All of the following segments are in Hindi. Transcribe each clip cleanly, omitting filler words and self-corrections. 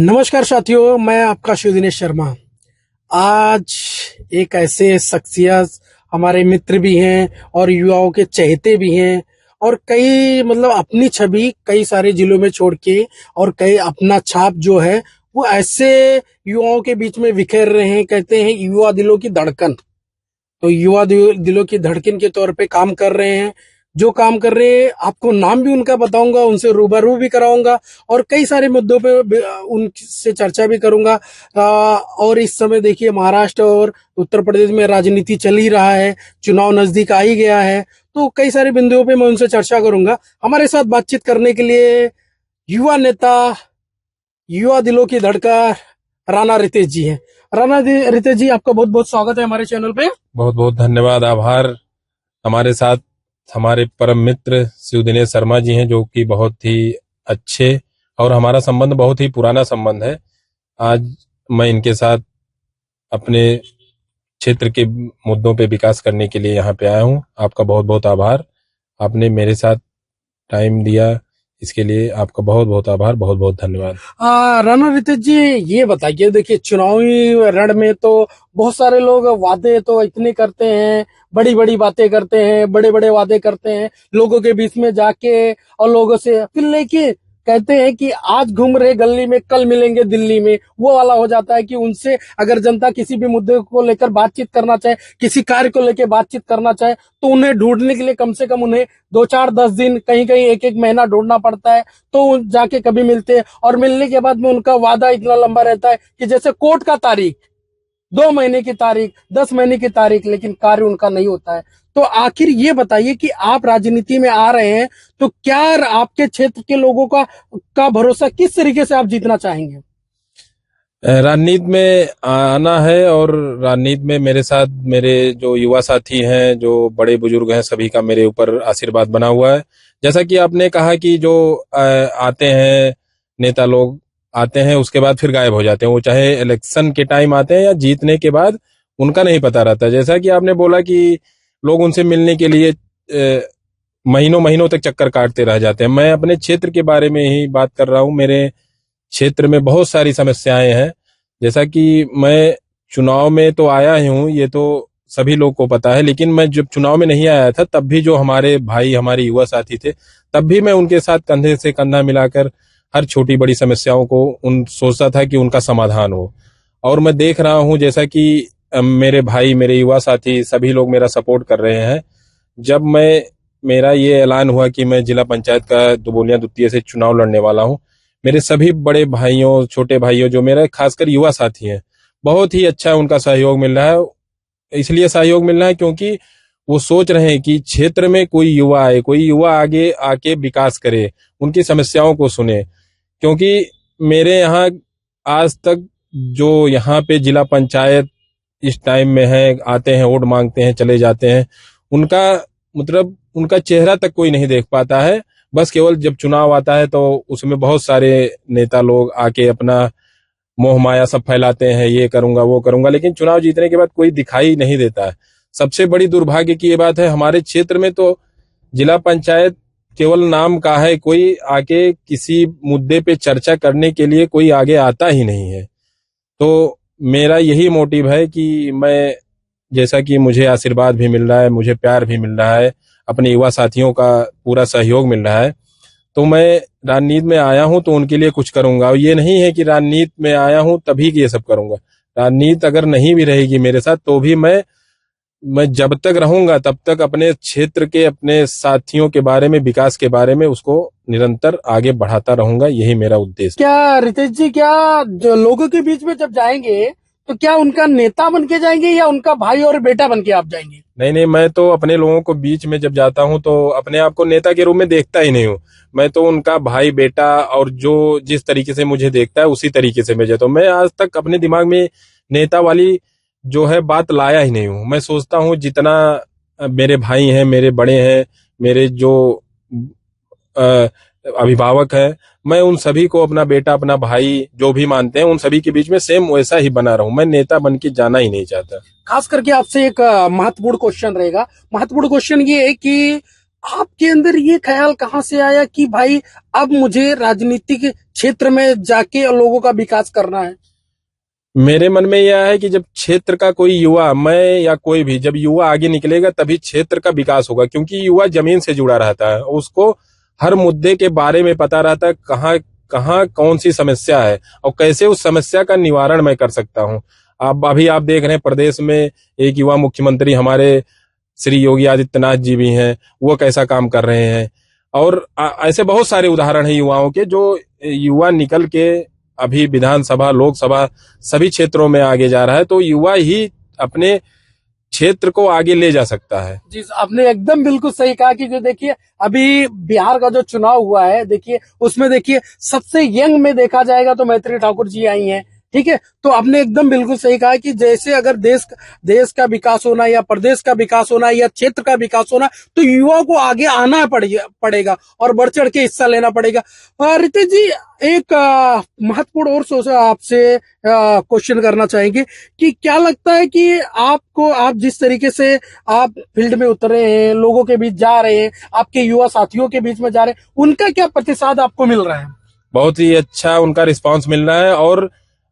नमस्कार साथियों, मैं आपका शिव दिनेश शर्मा। आज एक ऐसे शख्सियत, हमारे मित्र भी हैं और युवाओं के चहेते भी हैं, और कई अपनी छवि कई सारे जिलों में छोड़ के और कई अपना छाप जो है वो ऐसे युवाओं के बीच में बिखेर रहे हैं। कहते हैं युवा दिलों की धड़कन, तो युवा दिलों की धड़कन के तौर पे काम कर रहे हैं। जो काम कर रहे हैं, आपको नाम भी उनका बताऊंगा, उनसे रूबरू भी कराऊंगा और कई सारे मुद्दों पे उनसे चर्चा भी करूंगा। और इस समय देखिए, महाराष्ट्र और उत्तर प्रदेश में राजनीति चल ही रहा है, चुनाव नजदीक आ ही गया है, तो कई सारे बिंदुओं पे मैं उनसे चर्चा करूंगा। हमारे साथ बातचीत करने के लिए युवा नेता, युवा दिलों की धड़कन राणा रितेश जी हैं। रितेश जी, आपका बहुत बहुत स्वागत है हमारे चैनल पे। बहुत बहुत धन्यवाद, आभार। हमारे साथ हमारे परम मित्र शिव दिनेश शर्मा जी हैं, जो कि बहुत ही अच्छे और हमारा संबंध बहुत ही पुराना संबंध है। आज मैं इनके साथ अपने क्षेत्र के मुद्दों पे विकास करने के लिए यहाँ पे आया हूँ। आपका बहुत बहुत आभार, आपने मेरे साथ टाइम दिया, इसके लिए आपका बहुत बहुत आभार, बहुत बहुत धन्यवाद। राणा रितेश जी, ये बताइए, देखिए चुनावी रण में तो बहुत सारे लोग वादे तो इतने करते हैं, बड़ी बड़ी बातें करते हैं, बड़े बड़े वादे करते हैं, लोगों के बीच में जाके और लोगों से फिर लेके कहते हैं कि आज घूम रहे गली में कल मिलेंगे दिल्ली में। वो वाला हो जाता है कि उनसे अगर जनता किसी भी मुद्दे को लेकर बातचीत करना चाहे, किसी कार्य को लेकर बातचीत करना चाहे, तो उन्हें ढूंढने के लिए कम से कम उन्हें 2-4-10 दिन, कहीं कहीं एक एक महीना ढूंढना पड़ता है, तो जाके कभी मिलते हैं। और मिलने के बाद में उनका वादा इतना लंबा रहता है कि जैसे कोर्ट का तारीख, 2 महीने की तारीख, 10 महीने की तारीख, लेकिन कार्य उनका नहीं होता है। तो आखिर ये बताइए कि आप राजनीति में आ रहे हैं, तो क्या आपके क्षेत्र के लोगों का भरोसा किस तरीके से आप जीतना चाहेंगे? राजनीति में आना है, और राजनीति में मेरे साथ मेरे जो युवा साथी हैं, जो बड़े बुजुर्ग हैं, सभी का मेरे ऊपर आशीर्वाद बना हुआ है। जैसा कि आपने कहा कि जो आते हैं नेता लोग, आते हैं उसके बाद फिर गायब हो जाते हैं, वो चाहे इलेक्शन के टाइम आते हैं या जीतने के बाद, उनका नहीं पता रहता। जैसा कि आपने बोला कि लोग उनसे मिलने के लिए महीनों महीनों तक चक्कर काटते रह जाते हैं। मैं अपने क्षेत्र के बारे में ही बात कर रहा हूँ। मेरे क्षेत्र में बहुत सारी समस्याएं हैं। जैसा कि मैं चुनाव में तो आया ही हूँ, ये तो सभी लोग को पता है, लेकिन मैं जब चुनाव में नहीं आया था, तब भी जो हमारे भाई, हमारे युवा साथी थे, तब भी मैं उनके साथ कंधे से कंधा मिलाकर हर छोटी बड़ी समस्याओं को सोचता था कि उनका समाधान हो। और मैं देख रहा हूँ, जैसा कि मेरे भाई, मेरे युवा साथी, सभी लोग मेरा सपोर्ट कर रहे हैं। जब मेरा ये ऐलान हुआ कि मैं जिला पंचायत का दुबोलिया द्वितीय से चुनाव लड़ने वाला हूँ, मेरे सभी बड़े भाइयों, छोटे भाइयों, जो मेरे खासकर युवा साथी हैं, बहुत ही अच्छा उनका सहयोग मिल रहा है। इसलिए सहयोग मिल रहा है क्योंकि वो सोच रहे हैं कि क्षेत्र में कोई युवा आए, कोई युवा आगे आके विकास करे, उनकी समस्याओं को सुने। क्योंकि मेरे यहाँ आज तक जो यहाँ पे जिला पंचायत इस टाइम में है, आते हैं, वोट मांगते हैं, चले जाते हैं, उनका चेहरा तक कोई नहीं देख पाता है। बस केवल जब चुनाव आता है तो उसमें बहुत सारे नेता लोग आके अपना मोह माया सब फैलाते हैं, ये करूंगा वो करूंगा, लेकिन चुनाव जीतने के बाद कोई दिखाई नहीं देता है। सबसे बड़ी दुर्भाग्य की ये बात है, हमारे क्षेत्र में तो जिला पंचायत केवल नाम का है, कोई आके किसी मुद्दे पे चर्चा करने के लिए कोई आगे आता ही नहीं है। तो मेरा यही मोटिव है कि मैं, जैसा कि मुझे आशीर्वाद भी मिल रहा है, मुझे प्यार भी मिल रहा है, अपने युवा साथियों का पूरा सहयोग मिल रहा है, तो मैं राजनीति में आया हूं तो उनके लिए कुछ करूंगा। और ये नहीं है कि राजनीति में आया हूं तभी ये सब करूंगा। राजनीति अगर नहीं भी रहेगी मेरे साथ, तो भी मैं जब तक रहूंगा तब तक अपने क्षेत्र के, अपने साथियों के बारे में, विकास के बारे में उसको निरंतर आगे बढ़ाता रहूंगा। यही मेरा उद्देश्य। क्या रितेश जी, क्या जो लोगों के बीच में जब जाएंगे तो क्या उनका नेता बन के जाएंगे या उनका भाई और बेटा बन के आप जाएंगे? नहीं, मैं तो अपने लोगों को बीच में जब जाता हूं तो अपने आप को नेता के रूप में देखता ही नहीं हूं। मैं तो उनका भाई, बेटा, और जो जिस तरीके से मुझे देखता है उसी तरीके से मैं जाता हूं। मैं आज तक अपने दिमाग में नेता वाली जो है बात लाया ही नहीं हूं। मैं सोचता हूं जितना मेरे भाई हैं, मेरे बड़े हैं, मेरे जो अभिभावक है, मैं उन सभी को अपना बेटा, अपना भाई जो भी मानते हैं, उन सभी के बीच में सेम वैसा ही बना रहूं। मैं नेता बन के जाना ही नहीं चाहता। खास करके आपसे एक महत्वपूर्ण क्वेश्चन रहेगा। महत्वपूर्ण क्वेश्चन ये है कि आपके अंदर ये ख्याल कहाँ से आया कि भाई अब मुझे राजनीतिक क्षेत्र में जाके लोगों का विकास करना है? मेरे मन में यह है कि जब क्षेत्र का कोई युवा, मैं या कोई भी, जब युवा आगे निकलेगा तभी क्षेत्र का विकास होगा, क्योंकि युवा जमीन से जुड़ा रहता है, उसको हर मुद्दे के बारे में पता रहता है, कहाँ कहाँ कौन सी समस्या है और कैसे उस समस्या का निवारण मैं कर सकता हूँ। अब अभी आप देख रहे हैं प्रदेश में एक युवा मुख्यमंत्री हमारे श्री योगी आदित्यनाथ जी भी हैं, वो कैसा काम कर रहे हैं। और ऐसे बहुत सारे उदाहरण हैं युवाओं के, जो युवा निकल के अभी विधानसभा, लोकसभा सभी क्षेत्रों में आगे जा रहा है। तो युवा ही अपने क्षेत्र को आगे ले जा सकता है। जी, आपने एकदम बिल्कुल सही कहा कि जो देखिए अभी बिहार का जो चुनाव हुआ है, देखिए उसमें देखिए सबसे यंग में देखा जाएगा तो मैत्री ठाकुर जी आई हैं, ठीक है। तो आपने एकदम बिल्कुल सही कहा कि जैसे अगर देश का विकास होना या प्रदेश का विकास होना या क्षेत्र का विकास होना तो युवाओं को आगे आना पड़ेगा और बढ़ चढ़ के हिस्सा लेना पड़ेगा। रितेश जी, एक महत्वपूर्ण और सोच आपसे क्वेश्चन करना चाहेंगे कि क्या लगता है कि आप जिस तरीके से आप फील्ड में उतरे हैं, लोगों के बीच जा रहे हैं, आपके युवा साथियों के बीच में जा रहे हैं, उनका क्या प्रतिसाद आपको मिल रहा है? बहुत ही अच्छा उनका रिस्पांस मिल रहा है। और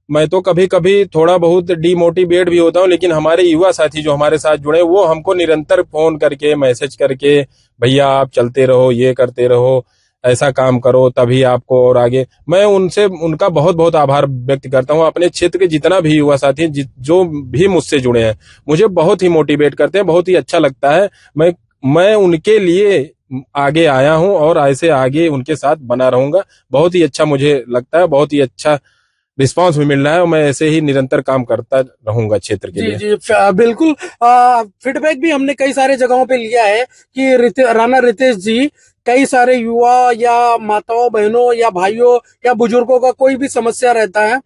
मैं तो कभी कभी थोड़ा बहुत डीमोटिवेट भी होता हूँ, लेकिन हमारे युवा साथी जो हमारे साथ जुड़े वो हमको निरंतर फोन करके, मैसेज करके, भैया आप चलते रहो, ये करते रहो, ऐसा काम करो तभी आपको और आगे। मैं उनसे उनका बहुत बहुत आभार व्यक्त करता हूँ। अपने क्षेत्र के जितना भी युवा साथी हैं, जो भी मुझसे जुड़े हैं, मुझे बहुत ही मोटिवेट करते हैं, बहुत ही अच्छा लगता है। मैं उनके लिए आगे आया हूँ और ऐसे आगे उनके साथ बना रहूंगा। बहुत ही अच्छा मुझे लगता है, बहुत ही अच्छा रिस्पांस भी मिल रहा है और मैं ऐसे ही निरंतर काम करता रहूंगा क्षेत्र के जी लिए। जी, बिल्कुल। फीडबैक भी हमने कई सारे जगहों पे लिया है कि राणा रितेश जी कई सारे युवा या माताओं, बहनों या भाइयों या बुजुर्गों का कोई भी समस्या रहता है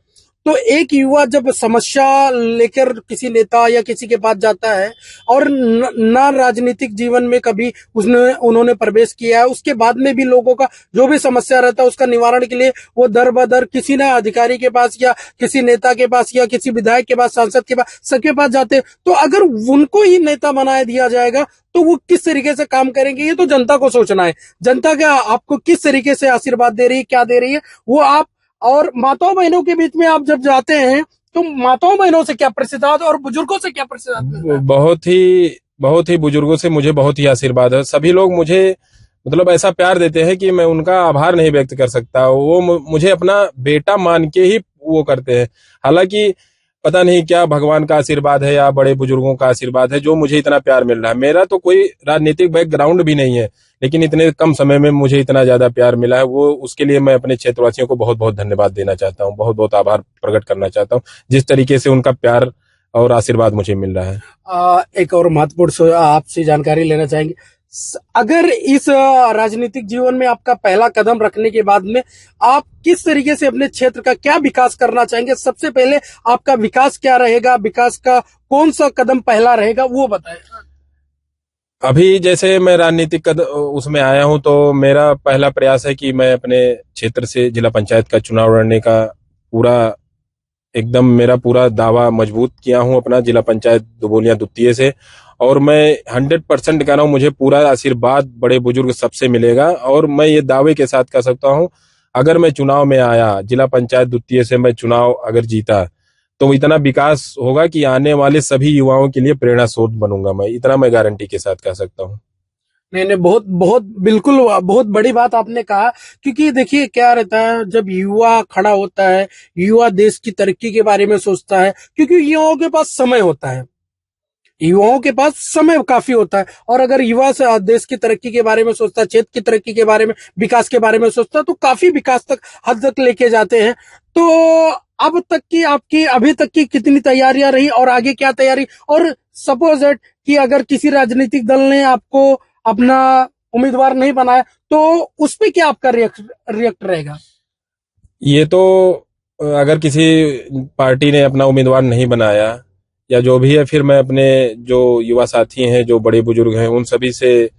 तो एक युवा जब समस्या लेकर किसी नेता या किसी के पास जाता है और ना राजनीतिक जीवन में कभी उन्होंने प्रवेश किया है, उसके बाद में भी लोगों का जो भी समस्या रहता है उसका निवारण के लिए वो दर बदर किसी ना अधिकारी के पास या किसी नेता के पास या किसी विधायक के पास, सांसद के पास, सबके पास जाते हैं। तो अगर उनको ही नेता बना दिया जाएगा तो वो किस तरीके से काम करेंगे, ये तो जनता को सोचना है। जनता क्या आपको किस तरीके से आशीर्वाद दे रही है, क्या दे रही है, वो आप और माताओं बहनों के बीच में आप जब जाते हैं तो माताओं बहनों से क्या प्रतिसाद और बुजुर्गों से क्या प्रतिसाद मिलता है? बहुत ही बुजुर्गों से मुझे बहुत ही आशीर्वाद है। सभी लोग मुझे मतलब ऐसा प्यार देते हैं कि मैं उनका आभार नहीं व्यक्त कर सकता। वो मुझे अपना बेटा मान के ही वो करते हैं। हालांकि पता नहीं क्या भगवान का आशीर्वाद है या बड़े बुजुर्गों का आशीर्वाद है जो मुझे इतना प्यार मिल रहा है। मेरा तो कोई राजनीतिक बैकग्राउंड भी नहीं है, लेकिन इतने कम समय में मुझे इतना ज्यादा प्यार मिला है, वो उसके लिए मैं अपने क्षेत्रवासियों को बहुत बहुत धन्यवाद देना चाहता हूँ, बहुत बहुत आभार प्रकट करना चाहता हूँ जिस तरीके से उनका प्यार और आशीर्वाद मुझे मिल रहा है। एक और महत्वपूर्ण आपसे जानकारी लेना चाहेंगे, अगर इस राजनीतिक जीवन में आपका पहला कदम रखने के बाद में आप किस तरीके से अपने क्षेत्र का क्या विकास करना चाहेंगे? सबसे पहले आपका विकास क्या रहेगा, विकास का कौन सा कदम पहला रहेगा वो बताएं। अभी जैसे मैं राजनीतिक उसमें आया हूं तो मेरा पहला प्रयास है कि मैं अपने क्षेत्र से जिला पंचायत का चुनाव लड़ने का पूरा एकदम मेरा पूरा दावा मजबूत किया हूं अपना जिला पंचायत दुबोलिया द्वितीय से। और मैं 100% कह रहा हूं मुझे पूरा आशीर्वाद बड़े बुजुर्ग सबसे मिलेगा। और मैं ये दावे के साथ कह सकता हूं अगर मैं चुनाव में आया, जिला पंचायत द्वितीय से मैं चुनाव अगर जीता, तो इतना विकास होगा कि आने वाले सभी युवाओं के लिए प्रेरणा स्रोत बनूंगा मैं। इतना मैं गारंटी के साथ कह सकता हूँ। नहीं नहीं, बहुत बहुत बिल्कुल बहुत बड़ी बात आपने कहा। क्योंकि देखिए क्या रहता है, जब युवा खड़ा होता है, युवा देश की तरक्की के बारे में सोचता है, क्योंकि युवाओं के पास समय होता है, युवाओं के पास समय काफी होता है। और अगर युवा से देश की तरक्की के बारे में सोचता है, क्षेत्र की तरक्की के बारे में, विकास के बारे में सोचता है, तो काफी विकास तक हद तक लेके जाते हैं। तो अब तक की आपकी अभी तक की कितनी तैयारियां रही और आगे क्या तैयारी, और सपोज दैट कि अगर किसी राजनीतिक दल ने आपको अपना उम्मीदवार नहीं बनाया तो उस पे क्या आपका रिएक्ट रहेगा? ये तो अगर किसी पार्टी ने अपना उम्मीदवार नहीं बनाया या जो भी है, फिर मैं अपने जो युवा साथी हैं, जो बड़े बुजुर्ग हैं, उन सभी से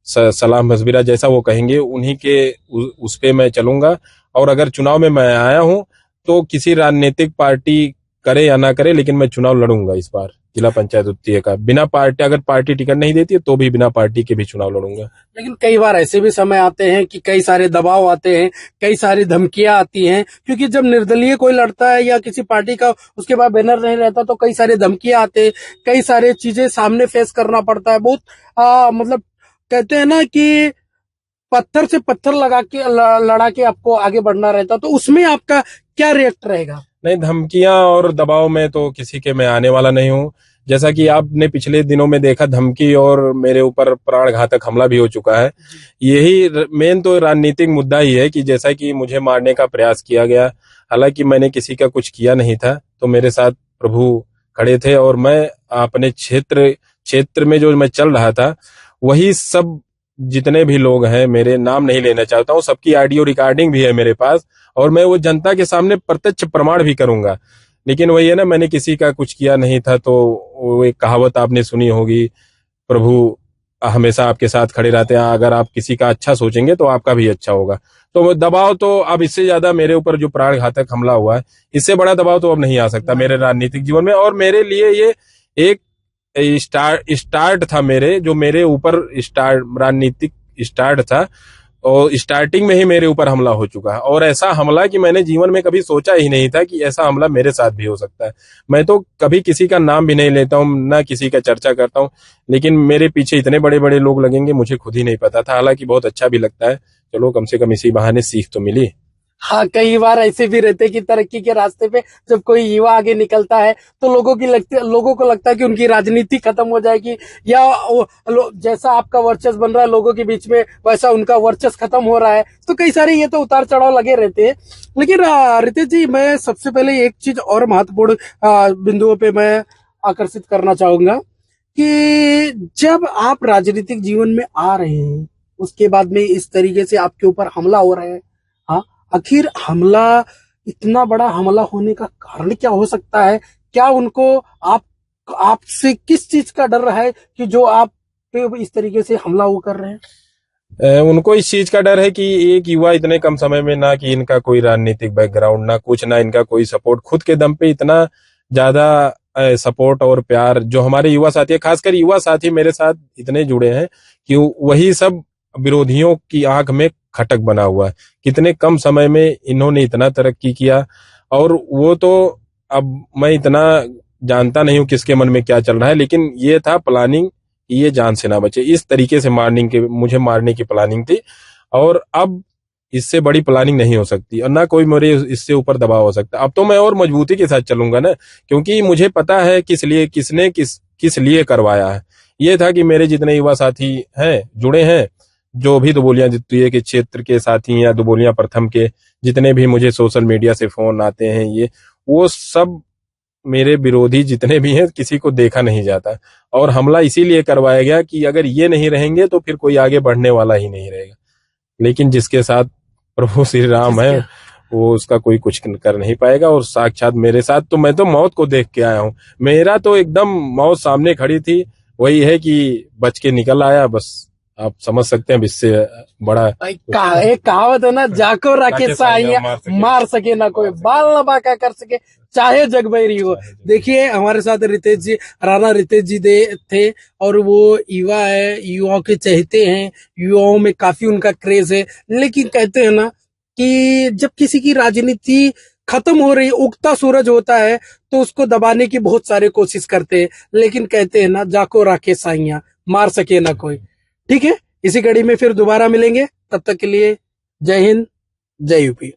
सलाह मशविरा जैसा वो कहेंगे उन्हीं के उस पे मैं चलूंगा। और अगर चुनाव में मैं आया हूं तो किसी राजनीतिक पार्टी करे या ना करे, लेकिन मैं चुनाव लड़ूंगा इस बार जिला पंचायत द्वितीय का, बिना पार्टी, अगर पार्टी टिकट नहीं देती है तो भी बिना पार्टी के भी चुनाव लड़ूंगा। लेकिन कई बार ऐसे भी समय आते हैं कि कई सारे दबाव आते हैं, कई सारी धमकियां आती हैं, क्योंकि जब निर्दलीय कोई लड़ता है या किसी पार्टी का उसके बाद बैनर नहीं रहता तो कई सारे धमकियां आते हैं, कई सारे चीजें सामने फेस करना पड़ता है। बहुत मतलब कहते हैं ना कि पत्थर से पत्थर लगा के लड़ा के आपको आगे बढ़ना रहता, तो उसमें आपका क्या रिएक्ट रहेगा? नहीं, धमकियां और दबाव में तो किसी के मैं आने वाला नहीं हूँ। जैसा कि आपने पिछले दिनों में देखा, धमकी और मेरे ऊपर प्राण घातक हमला भी हो चुका है। यही मेन तो राजनीतिक मुद्दा ही है कि जैसा कि मुझे मारने का प्रयास किया गया, हालांकि मैंने किसी का कुछ किया नहीं था, तो मेरे साथ प्रभु खड़े थे और मैं अपने क्षेत्र में जो मैं चल रहा था, वही सब जितने भी लोग हैं, मेरे नाम नहीं लेना चाहता हूँ, सबकी ऑडियो रिकॉर्डिंग भी है मेरे पास और मैं वो जनता के सामने प्रत्यक्ष प्रमाण भी करूंगा। लेकिन वही है ना, मैंने किसी का कुछ किया नहीं था। तो वो एक कहावत आपने सुनी होगी, प्रभु हमेशा आपके साथ खड़े रहते हैं, अगर आप किसी का अच्छा सोचेंगे तो आपका भी अच्छा होगा। तो दबाव तो अब इससे ज्यादा मेरे ऊपर जो प्राण घातक हमला हुआ है, इससे बड़ा दबाव तो अब नहीं आ सकता मेरे राजनीतिक जीवन में। और मेरे लिए ये एक स्टार्ट था, जो मेरे ऊपर राजनीतिक स्टार्ट था, और स्टार्टिंग में ही मेरे ऊपर हमला हो चुका है। और ऐसा हमला कि मैंने जीवन में कभी सोचा ही नहीं था कि ऐसा हमला मेरे साथ भी हो सकता है। मैं तो कभी किसी का नाम भी नहीं लेता हूँ, ना किसी का चर्चा करता हूँ, लेकिन मेरे पीछे इतने बड़े बड़े लोग लगेंगे मुझे खुद ही नहीं पता था। हालांकि बहुत अच्छा भी लगता है, चलो कम से कम इसी बहाने सीख तो मिली। हाँ, कई बार ऐसे भी रहते कि तरक्की के रास्ते पे जब कोई युवा आगे निकलता है तो लोगों को लगता है कि उनकी राजनीति खत्म हो जाएगी, या जैसा आपका वर्चस्व बन रहा है लोगों के बीच में, वैसा उनका वर्चस्व खत्म हो रहा है। तो कई सारे ये तो उतार चढ़ाव लगे रहते हैं। लेकिन रितेश जी, मैं सबसे पहले एक चीज और महत्वपूर्ण बिंदुओं पे मैं आकर्षित करना चाहूंगा कि जब आप राजनीतिक जीवन में आ रहे हैं, उसके बाद में इस तरीके से आपके ऊपर हमला हो रहा है, हाँ, आखिर हमला, इतना बड़ा हमला होने का कारण क्या हो सकता है? क्या उनको आपसे किस चीज का डर रहा है कि जो आप पे इस तरीके से हमला वो कर रहे हैं? उनको इस चीज का डर है कि एक युवा इतने कम समय में, ना कि इनका कोई राजनीतिक बैकग्राउंड, ना कुछ, ना इनका कोई सपोर्ट, खुद के दम पे इतना ज्यादा सपोर्ट और प्यार जो हमारे युवा साथी है, खासकर युवा साथी मेरे साथ इतने जुड़े हैं कि वही सब विरोधियों की आंख में खटक बना हुआ है। कितने कम समय में इन्होंने इतना तरक्की किया, और वो तो अब मैं इतना जानता नहीं हूँ किसके मन में क्या चल रहा है, लेकिन ये था प्लानिंग, ये जान से ना बचे, इस तरीके से मुझे मारने की प्लानिंग थी। और अब इससे बड़ी प्लानिंग नहीं हो सकती और ना कोई मेरे इससे ऊपर दबाव हो सकता। अब तो मैं और मजबूती के साथ चलूंगा ना, क्योंकि मुझे पता है किस लिए करवाया है। ये था कि मेरे जितने युवा साथी हैं, जुड़े हैं, जो भी दुबोलिया द्वितीय के क्षेत्र के साथी या दुबोलिया प्रथम के जितने भी मुझे सोशल मीडिया से फोन आते हैं, वो सब मेरे विरोधी जितने भी हैं, किसी को देखा नहीं जाता। और हमला इसीलिए करवाया गया कि अगर ये नहीं रहेंगे तो फिर कोई आगे बढ़ने वाला ही नहीं रहेगा। लेकिन जिसके साथ प्रभु श्री राम है, वो उसका कोई कुछ कर नहीं पाएगा। और साक्षात मेरे साथ तो मैं तो मौत को देख के आया हूँ, मेरा तो एकदम मौत सामने खड़ी थी। वही है कि बच के निकल आया, बस आप समझ सकते हैं। इससे बड़ा एक कहावत है ना, जाको राके साइया मार सके ना कोई, बाल ना बाका कर सके चाहे जग बैरी हो। देखिए, हमारे साथ रितेश जी, राणा रितेश जी थे, और वो युवा है, युवाओं के चहेते हैं, युवाओं में काफी उनका क्रेज है। लेकिन कहते हैं ना कि जब किसी की राजनीति खत्म हो रही, उगता सूरज होता है, तो उसको दबाने की बहुत सारे कोशिश करते हैं। लेकिन कहते हैं ना, जाको राखे साइया मार सके ना कोई। ठीक है, इसी कड़ी में फिर दोबारा मिलेंगे, तब तक के लिए जय हिंद, जय यूपी।